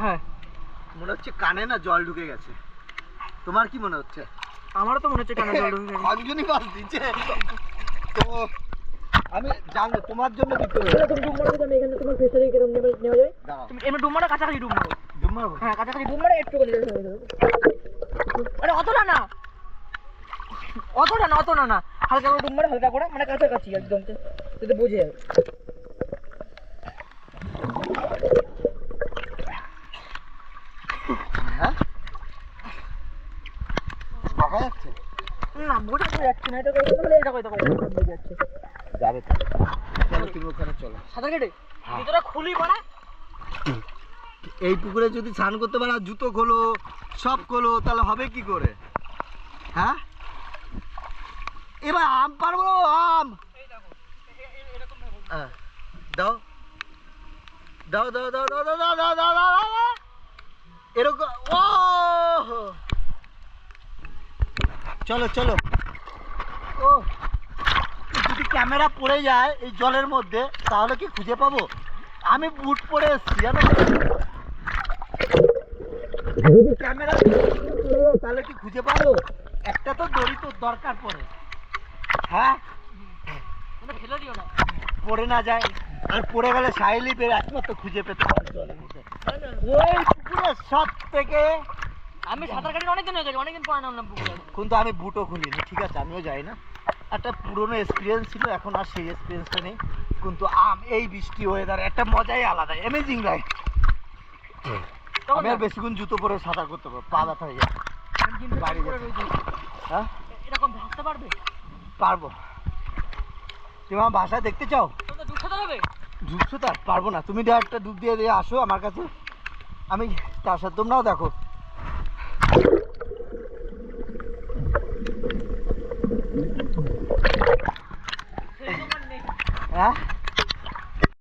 হ্যাঁ মনে হচ্ছে কানে না জল ঢুকে গেছে। তোমার কি মনে হচ্ছে? আমারও তো মনে হচ্ছে কানে জল ঢুকে গেছে। অঞ্জনি মাছ দিচ্ছে তো আমি জানবো তোমার জন্য দিতে হবে। তুমি ডুব মারো, আমি এখানে তোমার ফেসারে কেরম নেওয়া যায়। দাঁড়াও, তুমি এমনি ডুব মারো, কাছাকাছি ডুব মারো। ডুব মারবো? হ্যাঁ কাছাকাছি ডুব মারো, একটু করে আরে অতটা না, অতটা না, অতটা না, হালকা করে ডুব মারো, হালকা করে, মানে কাছাকাছি একদম, যাতে বোঝে যাবে। হ্যাঁ দেখা যাচ্ছে না, বোঝা যাচ্ছে না, এটা করে তাহলে এটা করে দেখো, বোঝা যাচ্ছে। যাবে তো, চলো তুমি ওখানে চলো। সাঁতার কেটে জুতোটা খুলি পড়া। এই পুকুরে যদি স্নান করতে পারো, জুতো খোলো, সব খোলো, তাহলে হবে কি করে? হ্যাঁ এবার আম পারবো, আম দাও দাও দাও দাও দাও দাও দাও দাও দাও এরকম। ও চলো চলো। ও যদি ক্যামেরা পড়ে যায় এই জলের মধ্যে তাহলে কি খুঁজে পাবো? আমি বুট পরে এসছি জানো, যদি ক্যামেরা তাহলে কি খুঁজে পাবো? একটা তো দড়ি তো দরকার পড়ে। হ্যাঁ ফেলে দিও না, পড়ে না যায়, আর পড়ে গেলে সাইলি বের একমাত্র খুঁজে পেতে পারে জলের মধ্যে। ওই পুকুরে সব থেকে আমি সাঁতার কাটি অনেকদিন হয়ে গেছে, অনেকদিন পরে নামলাম পুকুরে। কিন্তু আমি বুটও খুলিনি, ঠিক আছে আমিও যাই না, একটা পুরনো এক্সপিরিয়েন্স ছিল, এখন আর সেই এক্সপিরিয়েন্সটা নেই। কিন্তু এই বৃষ্টি ওয়েদার একটা মজাই আলাদা, অ্যামেজিং রাইড। আমি আর বেশিক্ষণ জুতো পরে সাঁতার করতে পারবো, পা ব্যথা হয়ে যায়। বাড়ি যেতে। হ্যাঁ এরকম ভাসতে পারবে? পারবো। তুমি আমার বাসায় দেখতে চাও? তোমরা ডুব সাঁতার হবে? ডুব সাঁতার পারবো না, তুমি একটা ডুব দিয়ে দিয়ে আসো আমার কাছে, আমি তার সাথে তোমরাও দেখো। হ্যাঁ